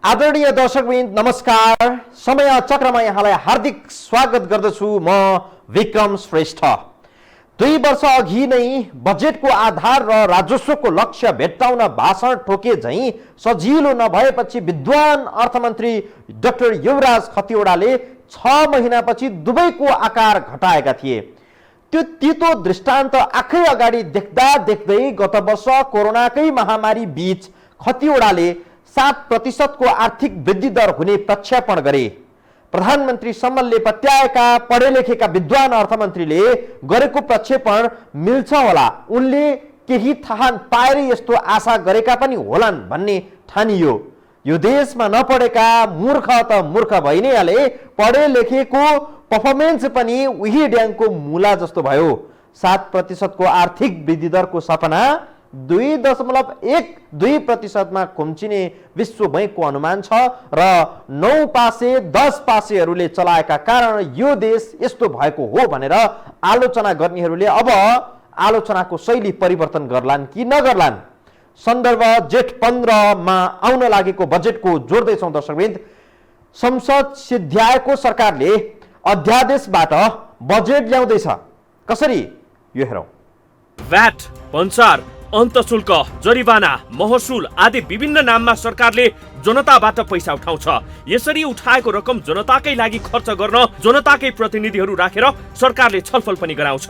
आदरणीय दर्शकवृन्द नमस्कार। समय चक्रमा यहाँलाई हार्दिक स्वागत गर्दछु। म विक्रम श्रेष्ठ। 2 वर्ष अघि नै बजेटको आधार र राजस्वको लक्ष्य भेट्टाउन भाषण ठोके झैं सजिलो नभएपछि विद्वान अर्थमन्त्री डाक्टर युवराज खतिवडाले 6 महिनापछि दुवैको आकार घटाएका थिए। त्यो तितो दृष्टान्त आँखै अगाडि देख्दा देख्दै गत वर्ष कोरोनाकै महामारी बीच खतिवडाले 7% को आर्थिक वृद्धि दर हुने प्रक्षेपण गरे। प्रधानमन्त्री सम्मले पत्याएका पढे लेखेका विद्वान अर्थमन्त्रीले गरेको प्रक्षेपण मिल्छ होला, उनले केही थाहा पाएर यस्तो आशा गरेका पनि होलान् भन्ने ठानियो। यो देशमा नपढेका मूर्ख त मूर्ख भइ नै हाले, पढे लेखेको पर्फर्मेन्स पनि उही ड्याङको मुला जस्तो भयो। 7% को आर्थिक वृद्धि दरको सपना 2.12% मा खुम्चिने विश्व बैंकको अनुमान छ र 9 पासे 10 पासेहरूले चलाएका कारण यो देश यस्तो भएको हो भनेर आलोचना गर्नेहरूले अब आलोचनाको शैली परिवर्तन गर्लान् कि नगर्लान्। सन्दर्भ जेठ 15 मा आउन लागेको बजेटको जोड्दैछौँ दर्शकवृन्द। संसद सिद्ध्याएको सरकारले अध्यादेशबाट बजेट ल्याउँदैछ। कसरी यो हेरौँ। भ्याट, भन्सार, अन्तशुल्क, जरिवाना, महसुल आदि विभिन्न नाममा सरकारले जनताबाट पैसा उठाउँछ। यसरी उठाएको रकम जनताकै लागि खर्च गर्न जनताकै प्रतिनिधिहरू राखेर सरकारले छलफल पनि गराउँछ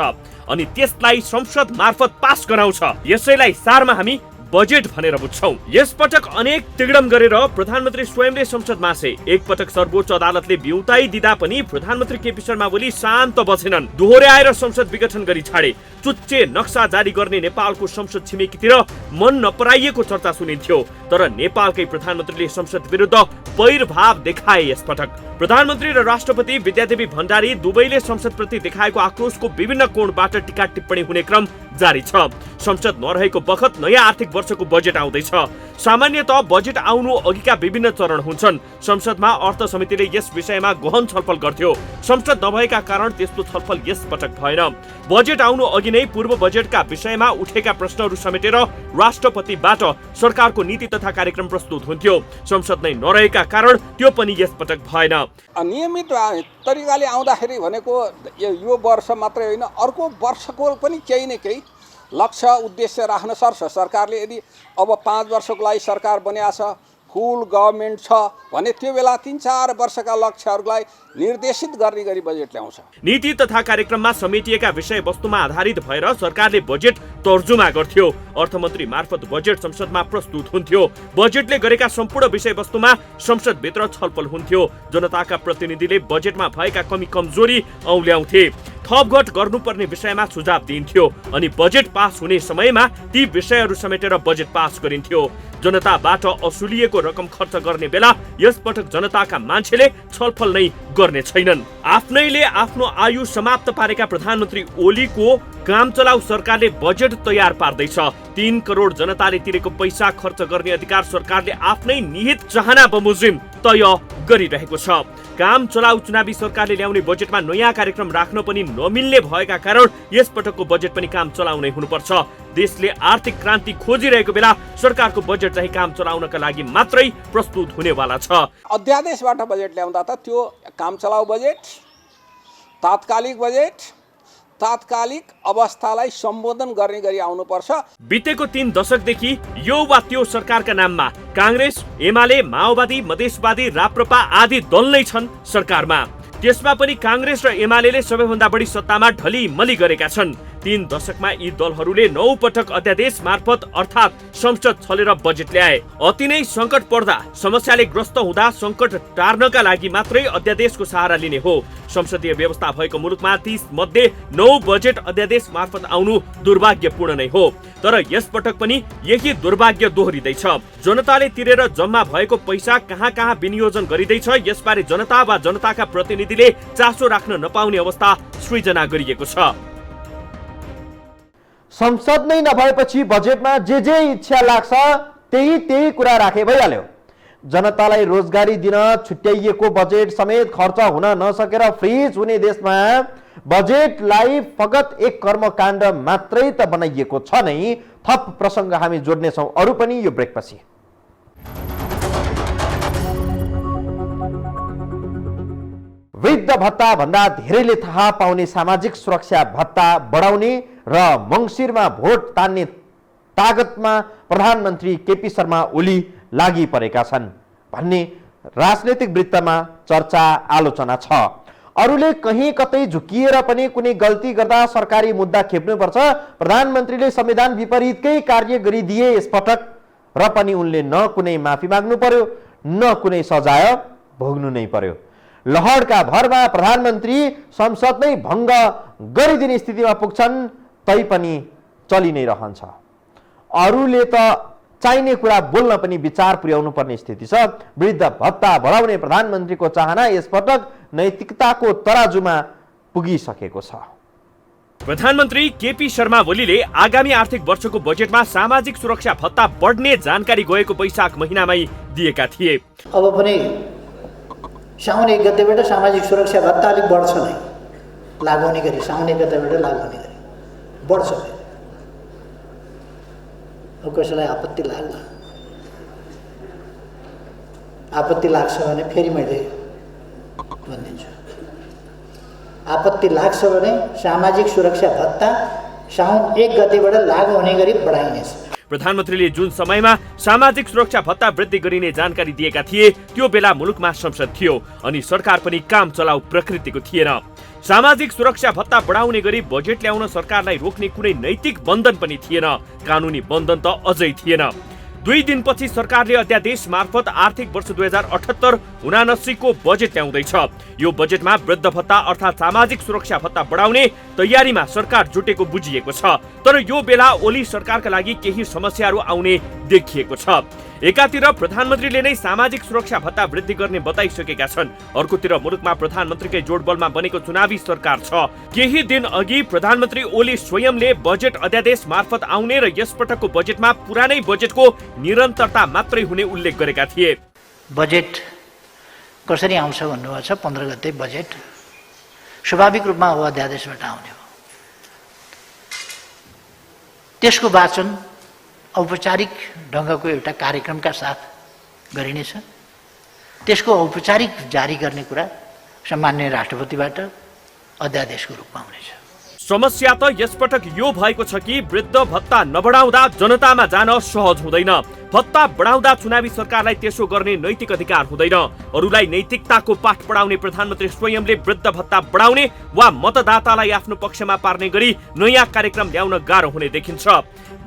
अनि त्यसलाई संसद मार्फत पास गराउँछ। यसैलाई सारमा हामी बजेट भनेर बुझ्छौं। यस पटक अनेक तिगडम गरेर प्रधानमन्त्री स्वयंले संसदमा आसे। एक पटक सर्वोच्च अदालतले बिउताई दिदा पनि प्रधानमन्त्री केपी शर्मा ओली शान्त बसेनन्। दोहोर्याएर संसद विघटन गरी छाडे। चुच्चे नक्सा जारी गर्ने नेपालको संसद छिमेकीतिर मन नपराइएको चर्चा सुनिन्थ्यो, तर नेपालकै प्रधानमन्त्रीले संसद विरुद्ध वैरभाव देखाए। यस पटक प्रधानमन्त्री र राष्ट्रपति विद्यादेवी भण्डारी दुवैले संसदप्रति देखाएको आक्रोशको विभिन्न कोणबाट टीका टिप्पणी हुने क्रम जारी छ। संसद नरहेको बखत नयाँ आर्थिक वर्षको बजेट आउँदैछ। सामान्यतः बजेट आउनु अघिका विभिन्न चरण हुन्छन्। संसदमा अर्थ समितिले यस विषयमा गहन छलफल गर्थ्यो। संसद नभएका कारण त्यस्तो छलफल यस पटक भएन। बजेट आउनु अघि नै पूर्व बजेटका विषयमा उठेका प्रश्नहरू समेटेर राष्ट्रपतिबाट सरकारको नीति तथा कार्यक्रम प्रस्तुत हुन्थ्यो। संसद नै नरहेका कारण त्यो पनि यस पटक भएन। नियमित तरिकाले आउँदाखेरि भनेको यो वर्ष मात्रै होइन, अर्को वर्षको पनि केही न केही लक्ष्य उद्देश्य राख्न सर्छ। सरकारले यदि अब 5 वर्षको लागि सरकार बन्या छ, फुल गभर्मेन्ट छ भने त्यो बेला 3-4 वर्षका लक्ष्यहरूलाई निर्देशित गर्ने गरी बजेट ल्याउँछ। नीति तथा कार्यक्रममा समेटिएका विषयवस्तुमा आधारित भएर सरकारले बजेट तर्जुमा गर्थ्यो। अर्थमन्त्री मार्फत बजेट संसदमा प्रस्तुत हुन्थ्यो। बजेटले गरेका सम्पूर्ण विषयवस्तुमा संसदभित्र छलफल हुन्थ्यो। जनताका प्रतिनिधिले बजेटमा भएका कमी कमजोरी औल्याउँथे। थपघट गर्नुपर्ने विषयमा सुझाव दिइन्थ्यो अनि बजेट पास हुने समयमा ती विषयहरू समेटेर बजेट पास गरिन्थ्यो। जनताबाट असुलिएको रकम खर्च गर्ने बेला यस पटक जनताका मान्छेले छलफल नै गर्ने छैनन्। आफ्नैले आफ्नो आयु समाप्त पारेका प्रधानमन्त्री ओलीको काम चलाउ सरकारले बजेट तयार पार्दैछ। 3 करोड जनताले तिरेको पैसा खर्च गर्ने अधिकार सरकारले आफ्नै निहित चाहना बमोजिम तय गरिरहेको छ। काम चलाउ चुनावी सरकारले ल्याउने बजेटमा नयाँ कार्यक्रम राख्न पनि नमिल्ने भएका कारण यस पटकको बजेट पनि काम चलाउ नै हुनुपर्छ। देशले आर्थिक क्रान्ति खोजिरहेको बेला सरकारको बजेट चाहिँ काम चलाउनका लागि मात्रै प्रस्तुत हुनेवाला छ। अध्यादेशबाट बजेट ल्याउँदा त त्यो काम चलाउ बजेट, तात्कालिक बजेट, तात्कालिक अवस्थालाई सम्बोधन गर्ने गरी आउनुपर्छ। बितेको 3 दशकदेखि यो वा त्यो सरकारका नाममा कांग्रेस, एमाले, माओवादी, मधेसवादी, राप्रपा आदि दल नै छन् सरकारमा। त्यसमा पनि कांग्रेस र एमालेले सबैभन्दा बढी सत्तामा ढलिमली गरेका छन्। 3 दशकमा यी दलहरूले 9 पटक अध्यादेश मार्फत अर्थात् संसद छलेर बजेट ल्याए। अति नै संकट पर्दा, समस्याले ग्रस्त हुँदा संकट टार्नका लागि मात्रै अध्यादेशको सहारा लिने हो। संसदीय व्यवस्था भएको मुलुकमा 30 मध्ये 9 बजेट अध्यादेश मार्फत आउनु दुर्भाग्यपूर्ण नै हो। तर यस पटक पनि यही दुर्भाग्य दोहोरिँदैछ। जनताले तिरेर जम्मा भएको पैसा कहाँ कहाँ विनियोजन गरिँदैछ यसबारे जनता वा जनताका प्रतिनिधिले चासो राख्न नपाउने अवस्था सृजना गरिएको छ। संसद नै नभएपछि बजेटमा जे इच्छा लाग्छ त्यही कुरा राखे भइहाल्यो। जनतालाई रोजगारी दिन छुट्याइएको बजेट समेत खर्च हुन नसकेर फ्रिज हुने देशमा बजेटलाई फगत एक कर्मकाण्ड मात्रै त बनाइएको छ नै। थप प्रसंग हामी जोड्नेछौं अरु पनि यो ब्रेकपछि। वृद्ध भत्ता भन्दा धेरैले थाहा पाउने सामाजिक सुरक्षा भत्ता बढाउने र मङ्सिरमा भोट तान्ने तागतमा प्रधानमन्त्री केपी शर्मा ओली लागि परेका छन् भन्ने राजनैतिक वृत्तमा चर्चा आलोचना छ। अरूले कहीँ कतै झुकिएर पनि कुनै गल्ती गर्दा सरकारी मुद्दा खेप्नुपर्छ, प्रधानमन्त्रीले संविधान विपरीतकै कार्य गरिदिए यसपटक, र पनि उनले न कुनै माफी माग्नु पर्यो न कुनै सजाय भोग्नु नै पर्यो। लहरका भरमा प्रधानमन्त्री संसद नै भङ्ग गरिदिने स्थितिमा पुग्छन्, तैपनि चलि नै रहन्छ। अरूले त चाहिने कुरा बोल्न पनि विचार पुर्याउनु पर्ने स्थिति छ। वृद्ध भत्ता बढाउने प्रधानमन्त्रीको चाहना यसपटक नैतिकताको तराजुमा पुगिसकेको छ। प्रधानमन्त्री केपी शर्मा ओलीले आगामी आर्थिक वर्षको बजेटमा सामाजिक सुरक्षा भत्ता बढ्ने जानकारी गएको वैशाख महिनामै दिएका थिए। अब पनि साउन 1 गतेबाट सामाजिक सुरक्षा भत्ता अलिक बढ्छ नै, लागु हुने गरी साउन 1 गतेबाट लागु हुने गरी बढ्छ। अब कसैलाई आपत्ति लाग्ला, आपत्ति लाग्छ भने फेरि मैले भनिदिन्छु, आपत्ति लाग्छ भने सामाजिक सुरक्षा भत्ता साउन 1 गतेबाट लागु हुने गरी बढाइनेछ। प्रधानमन्त्रीले जुन समयमा सामाजिक सुरक्षा भत्ता वृद्धि गरिने जानकारी दिएका थिए त्यो बेला मुलुकमा संसद थियो अनि सरकार पनि काम चलाउ प्रकृतिको थिएन। सामाजिक सुरक्षा भत्ता बढाउने गरी बजेट ल्याउन सरकारलाई रोक्ने कुनै नैतिक बन्धन पनि थिएन, कानुनी बन्धन त अझै थिएन। 2 दिनपछि सरकारले अध्यादेश मार्फत आर्थिक वर्ष 2078-79 को बजेट ल्याउँदैछ। यो बजेटमा वृद्ध भत्ता अर्थात् सामाजिक सुरक्षा भत्ता बढाउने तयारीमा सरकार जुटेको बुझिएको छ। तर यो बेला ओली सरकारका लागि केही समस्याहरू आउने देखिएको छ। एकातिर प्रधानमन्त्रीले नै सामाजिक सुरक्षा भत्ता वृद्धि गर्ने बताइसकेका छन्, अर्कोतिर मुलुकमा प्रधानमन्त्रीकै जोडबलमा बनेको चुनावी सरकार छ। केही दिन अघि प्रधानमन्त्री ओली स्वयंले बजेट अध्यादेश मार्फत आउने र यसपटकको बजेटमा पुरानै बजेटको निरन्तरता मात्रै हुने उल्लेख गरेका थिए। बजेट कसरी आउँछ भन्नुभएको छ, 15 गते बजेट स्वाभाविक रूपमा हो अध्यादेशबाट आउने हो। त्यसको वाचन औपचारिक ढङ्गको एउटा कार्यक्रमका साथ गरिनेछ। त्यसको औपचारिक जारी गर्ने कुरा सम्माननीय राष्ट्रपतिबाट अध्यादेशको रूपमा हुनेछ। समस्या त यसपटक यो भएको छ कि वृद्ध भत्ता नबढाउँदा जनतामा जान सहज हुँदैन। भत्ता बढाउँदा चुनावी सरकारलाई त्यसो गर्ने नैतिक अधिकार हुँदैन। अरूलाई नैतिकताको पाठ पढाउने प्रधानमन्त्री स्वयंले वृद्ध भत्ता बढाउने वा मतदातालाई आफ्नो पक्षमा पार्ने गरी नयाँ कार्यक्रम ल्याउन गाह्रो हुने देखिन्छ।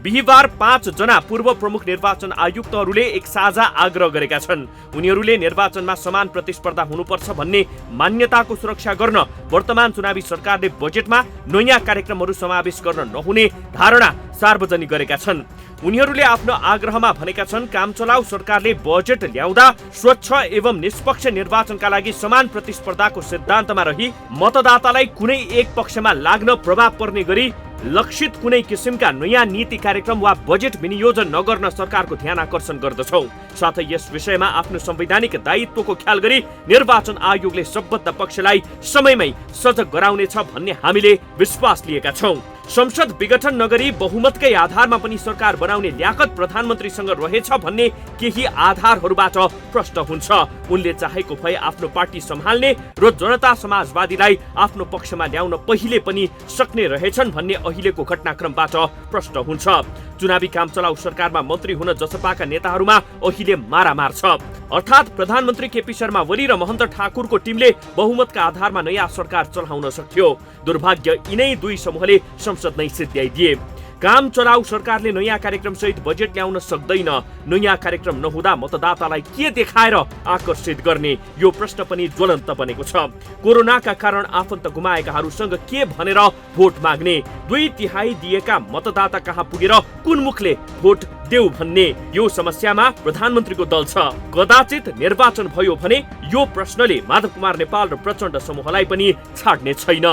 बिहिबार 5 जना पूर्व प्रमुख निर्वाचन आयुक्तहरूले एक साझा आग्रह गरेका छन्। उनीहरूले निर्वाचनमा समान प्रतिस्पर्धा हुनुपर्छ भन्ने मान्यताको सुरक्षा गर्न वर्तमान चुनावी सरकारले बजेटमा नयाँ कार्यक्रमहरू समावेश गर्न नहुने धारणा सार्वजनिक गरेका छन्। उनीहरूले आफ्नो आग्रहमा भनेका छन्, कामचलाउ सरकारले बजेट ल्याउँदा स्वच्छ एवं निष्पक्ष निर्वाचनका लागि समान प्रतिस्पर्धाको सिद्धान्तमा रही मतदातालाई कुनै एक पक्षमा लाग्न प्रभाव पर्ने गरी लक्षित कुनै किसिमका नयाँ नीति कार्यक्रम वा बजेट विनियोजन नगर्न सरकारको ध्यान आकर्षण गर्दछौँ। साथै यस विषयमा आफ्नो संवैधानिक दायित्वको ख्याल गरी निर्वाचन आयोगले सम्बद्ध पक्षलाई समयमै सजग गराउनेछ भन्ने हामीले विश्वास लिएका छौँ। संसद विघटन नगरी बहुमतकै आधारमा पनि सरकार बनाउने ल्याकत प्रधानमन्त्रीसँग रहेछ भन्ने केही आधारहरूबाट प्रष्ट हुन्छ। उनले चाहेको भए आफ्नो पार्टी सम्हाल्ने र जनता समाजवादीलाई आफ्नो पक्षमा ल्याउन पहिले पनि सक्ने रहेछन् भन्ने अहिलेको घटनाक्रमबाट प्रष्ट हुन्छ। चुनावी काम चलाउ सरकारमा मन्त्री हुन जसपाका नेताहरूमा अहिले मारामार छ। अर्थात् प्रधानमन्त्री केपी शर्मा ओली र महन्त ठाकुरको टिमले बहुमतका आधारमा नयाँ सरकार चलाउन सक्थ्यो। दुर्भाग्य यिनै दुई समूहले संसद नै सिद्ध्याइदिए। काम चलाउ सरकारले नयाँ कार्यक्रम सहित बजेट ल्याउन सक्दैन। नयाँ कार्यक्रम नहुँदा मतदातालाई के देखाएर आकर्षित गर्ने, यो प्रश्न पनि ज्वलन्त बनेको छ। कोरोनाका कारण आफन्त गुमाएकाहरूसँग के भनेर भोट माग्ने, 2/3 दिएका मतदाता कहाँ पुगेर कुन मुखले भोट देऊ भन्ने, यो समस्यामा प्रधानमन्त्रीको दल छ। कदाचित निर्वाचन भयो भने यो प्रश्नले माधव कुमार नेपाल र प्रचण्ड समूहलाई पनि छाड्ने छैन।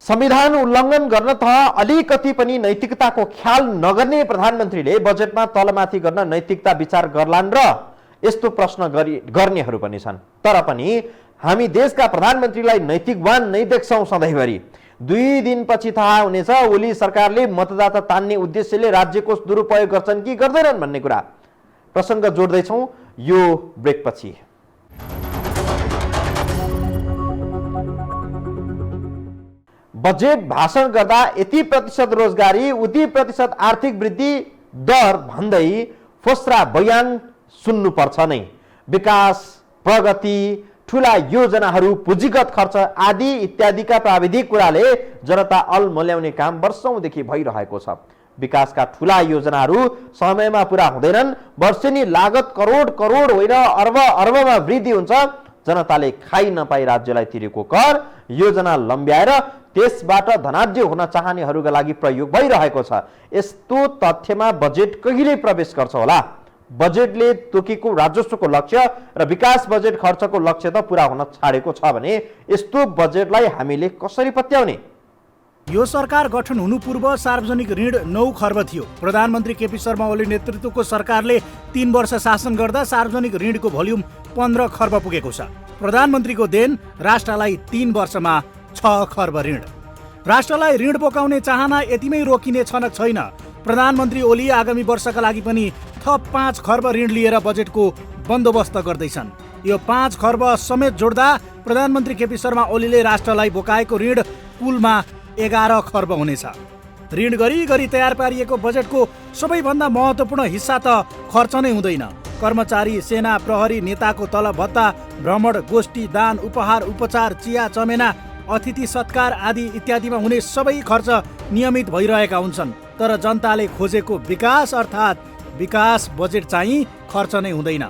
संविधान उल्लङ्घन गर्न त अलिकति पनि नैतिकताको ख्याल नगर्ने प्रधानमन्त्रीले बजेटमा तलमाथि गर्न नैतिकता विचार गर्लान् र यस्तो प्रश्न गर्नेहरू पनि छन्। तर पनि हामी देशका प्रधानमन्त्रीलाई नैतिकवान नै देख्छौँ सधैँभरि। 2 दिनपछि थाहा हुनेछ ओली सरकारले मतदाता तान्ने उद्देश्यले राज्यको दुरुपयोग गर्छन् कि गर्दैनन् भन्ने कुरा। प्रसङ्ग जोड्दैछौँ यो ब्रेकपछि। बजेट भाषण गर्दा यति प्रतिशत रोजगारी, उति प्रतिशत आर्थिक वृद्धि दर भन्दै फोस्रा बयान सुन्नुपर्छ नै। विकास, प्रगति, ठुला योजनाहरू, पुँजीगत खर्च आदि इत्यादिका प्राविधिक कुराले जनता अल्मल्याउने काम वर्षौंदेखि भइरहेको छ। विकासका ठुला योजनाहरू समयमा पुरा हुँदैनन्। वर्षेनी लागत करोड करोड होइन अर्ब अर्बमा वृद्धि हुन्छ। जनताले खाइ नपाई राज्यलाई तिरेको कर योजना लम्ब्याएर त्यसबाट धनाढ्य हुन चाहनेहरूका लागि प्रयोग भइरहेको छ। यस्तो तथ्यमा बजेट कहिले प्रवेश गर्छ होला? बजेटले तोकेको राजस्वको लक्ष्य र विकास बजेट खर्चको लक्ष्य त पुरा हुन छाडेको छ भने यस्तो बजेटलाई हामीले कसरी पत्याउने? यो सरकार गठन हुनु पूर्व सार्वजनिक ऋण 9 खर्ब थियो। प्रधानमन्त्री केपी शर्मा ओली नेतृत्वको सरकारले 3 वर्ष शासन गर्दा सार्वजनिक ऋणको भोल्युम 15 खर्ब पुगेको छ। प्रधानमन्त्रीको देन राष्ट्रलाई 3 वर्षमा 6 खर्ब ऋण। राष्ट्रलाई ऋण बोकाउने चाहना यतिमै रोकिने छनक छैन। प्रधानमन्त्री ओली आगामी वर्षका लागि पनि थप 5 खर्ब ऋण लिएर बजेटको बन्दोबस्त गर्दैछन्। यो 5 खर्ब समेत जोड्दा प्रधानमन्त्री केपी शर्मा ओलीले राष्ट्रलाई बोकाएको ऋण कुलमा 11 खर्ब हुनेछ। ऋण गरी तयार पारिएको बजेटको सबैभन्दा महत्त्वपूर्ण हिस्सा त खर्च नै हुँदैन। कर्मचारी, सेना, प्रहरी, नेताको तलब भत्ता, भ्रमण, गोष्ठी, दान, उपहार, उपचार, चिया चमेना, अतिथि सत्कार आदि इत्यादिमा हुने सबै खर्च नियमित भइरहेका हुन्छन्। तर जनताले खोजेको विकास अर्थात् विकास बजेट चाहिँ खर्च नै हुँदैन।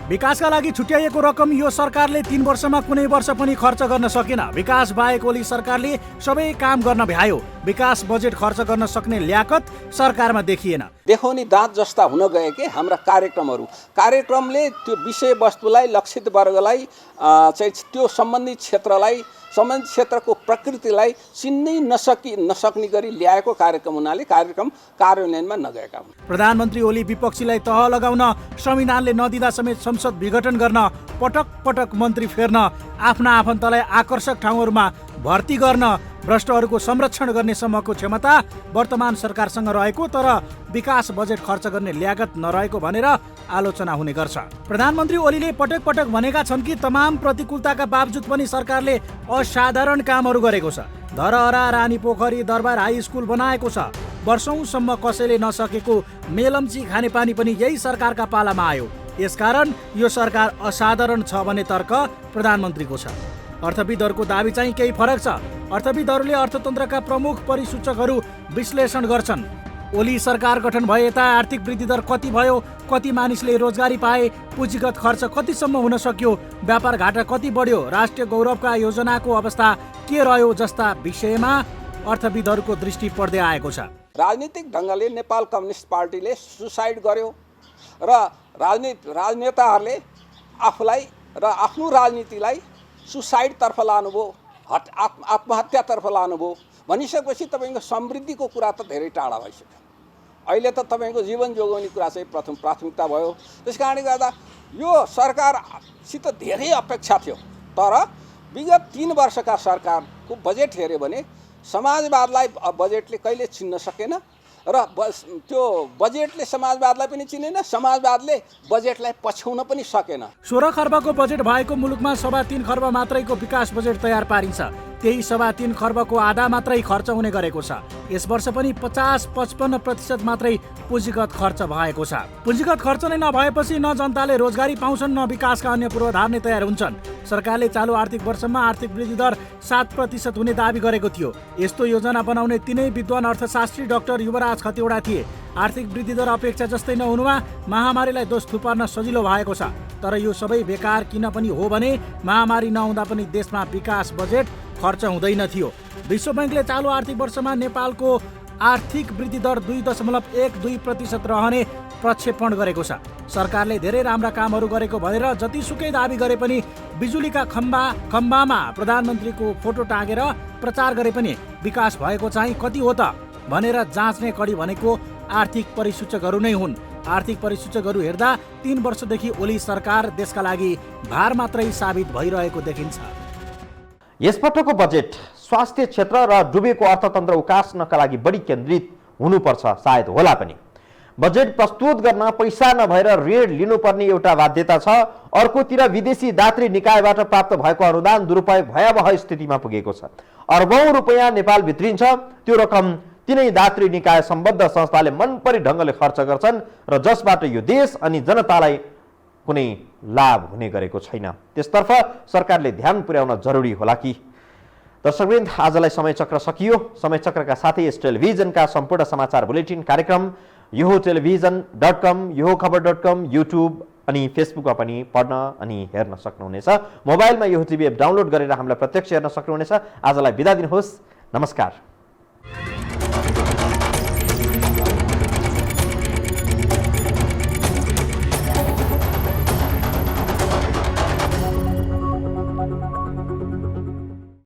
विकासका लागि छुट्याइएको रकम यो सरकारले 3 वर्षमा कुनै वर्ष पनि खर्च गर्न सकेन। विकास बाहेक ओली सरकारले सबै काम गर्न भ्यायो। विकास बजेट खर्च गर्न सक्ने ल्याकत सरकारमा देखिएन। देखाउने दाँत जस्ता हुन गए के हाम्रा कार्यक्रमले त्यो विषयवस्तुलाई, लक्षित वर्गलाई चाहिँ त्यो सम्बन्धित क्षेत्रको प्रकृतिलाई चिन्नै नसक्ने गरी ल्याएको कार्यक्रम हुनाले कार्यक्रम कार्यान्वयनमा नगएका हुन्। प्रधानमन्त्री ओली विपक्षीलाई तह लगाउन, संविधानले नदिँदा समेत संसद विघटन गर्न, पटक पटक मन्त्री फेर्न, आफ्ना आफन्तलाई आकर्षक ठाउँहरूमा भर्ती गर्न, भ्रष्टहरूको संरक्षण गर्ने सम्मको क्षमता वर्तमान सरकारसँग रहेको तर विकास बजेट खर्च गर्ने ल्यागत नरहेको भनेर आलोचना हुने गर्छ। प्रधानमन्त्री ओलीले पटक पटक भनेका छन् कि तमाम प्रतिकूलताका बावजुद पनि सरकारले असाधारण कामहरू गरेको छ। धरहरा, रानी पोखरी, दरबार हाई स्कुल बनाएको छ। वर्षौंसम्म कसैले नसकेको मेलम्ची खानेपानी पनि यही सरकारका पालामा आयो। यसकारण यो सरकार असाधारण छ भन्ने तर्क प्रधानमन्त्रीको छ। अर्थविदहरूको दाबी चाहिँ केही फरक छ। अर्थविदहरूले अर्थतन्त्रका प्रमुख परिसूचकहरू विश्लेषण गर्छन्। ओली सरकार गठन भए यता आर्थिक वृद्धि दर कति भयो, कति मानिसले रोजगारी पाए, पुँजीगत खर्च कतिसम्म हुन सक्यो, व्यापार घाटा कति बढ्यो, राष्ट्रिय गौरवका योजनाको अवस्था के रह्यो जस्ता विषयमा अर्थविदहरूको दृष्टि पर्दै आएको छ। राजनीतिक ढङ्गले नेपाल कम्युनिस्ट पार्टीले सुसाइड गर्यो र राजनेताहरूले आफूलाई र आफ्नो राजनीतिलाई सुसाइडतर्फ लानुभयो, आत्महत्यातर्फ लानुभयो भनिसकेपछि तपाईँको समृद्धिको कुरा त धेरै टाढा भइसक्यो। अहिले त तपाईँको जीवन जोगाउने कुरा चाहिँ प्राथमिकता भयो। त्यस कारणले गर्दा यो सरकारसित धेरै अपेक्षा थियो। तर विगत 3 वर्षका सरकारको बजेट हेऱ्यो भने समाजवादलाई बजेटले कहिले चिन्न सकेन र त्यो बजेटले समाजवादलाई पनि चिनेन, समाजवादले बजेटलाई पछ्याउन पनि सकेन। 16 खर्बको बजेट भएको मुलुकमा 3.25 खर्ब मात्रैको विकास बजेट तयार पारिन्छ। त्यही 3.25 खर्बको आधा मात्रै खर्च हुने गरेको छ। यस वर्ष पनि 50-55% मात्रै पुँजीगत खर्च भएको छ। पुँजीगत खर्च नै नभएपछि न जनताले रोजगारी पाउँछन् न विकासका अन्य पूर्वाधार नै तयार हुन्छन्। सरकारले चालु आर्थिक वर्षमा आर्थिक वृद्धि दर 7% हुने दाबी गरेको थियो। यस्तो योजना बनाउने तिनै विद्वान अर्थशास्त्री डाक्टर युवराज खतिवडा थिए। आर्थिक वृद्धि दर अपेक्षा जस्तै नहुनुमा महामारीलाई दोष थुपार्न सजिलो भएको छ। तर यो सबै बेकार किन पनि हो भने महामारी नहुँदा पनि देशमा विकास बजेट खर्च हुँदैन थियो। विश्व बैंकले चालु आर्थिक वर्षमा नेपालको आर्थिक वृद्धि दर 2.12% रहने प्रक्षेपण गरेको छ। सरकारले धेरै राम्रा कामहरू गरेको भनेर जतिसुकै दाबी गरे पनि बिजुलीका खम्बामा प्रधानमन्त्रीको फोटो टाँगेर प्रचार गरे पनि विकास भएको चाहिँ कति हो त भनेर जाँच्ने कडी भनेको आर्थिक परिसूचकहरू नै हुन्। आर्थिक परिसूचकहरू हेर्दा 3 वर्षदेखि ओली सरकार देशका लागि भार मात्रै साबित भइरहेको देखिन्छ। यसपटकको बजेट स्वास्थ्य क्षेत्र र डुबेको अर्थतन्त्र उकास्नका लागि बढी केन्द्रित हुनुपर्छ, सायद होला पनि। बजेट प्रस्तुत गर्न पैसा नभएर ऋण लिनुपर्ने एउटा बाध्यता छ। अर्कोतिर विदेशी दात्री निकायबाट प्राप्त भएको अनुदान दुरुपयोग भयावह स्थितिमा पुगेको छ। अर्बौं रुपैयाँ नेपाल भित्रिन्छ, त्यो रकम तिनै दात्री निकाय सम्बद्ध संस्थाले मनपरी ढङ्गले खर्च गर्छन् र जसबाट यो देश अनि जनतालाई कुनै लाभ हुने गरेको छैन। त्यसतर्फ सरकारले ध्यान पुर्याउन जरुरी होला कि। दर्शकवृन्द, आजलाई समय चक्र सकियो। समय चक्रका साथै यस टेलिभिजनका सम्पूर्ण समाचार बुलेटिन कार्यक्रम यो टेलिभिजन.com, यो खबर.com, युट्युब अनि फेसबुकमा पनि पढ्न अनि हेर्न सक्नुहुनेछ। मोबाइलमा यो टिभी एप डाउनलोड गरेर हामीलाई प्रत्यक्ष हेर्न सक्नुहुनेछ। आजलाई बिदा दिनुहोस्। नमस्कार।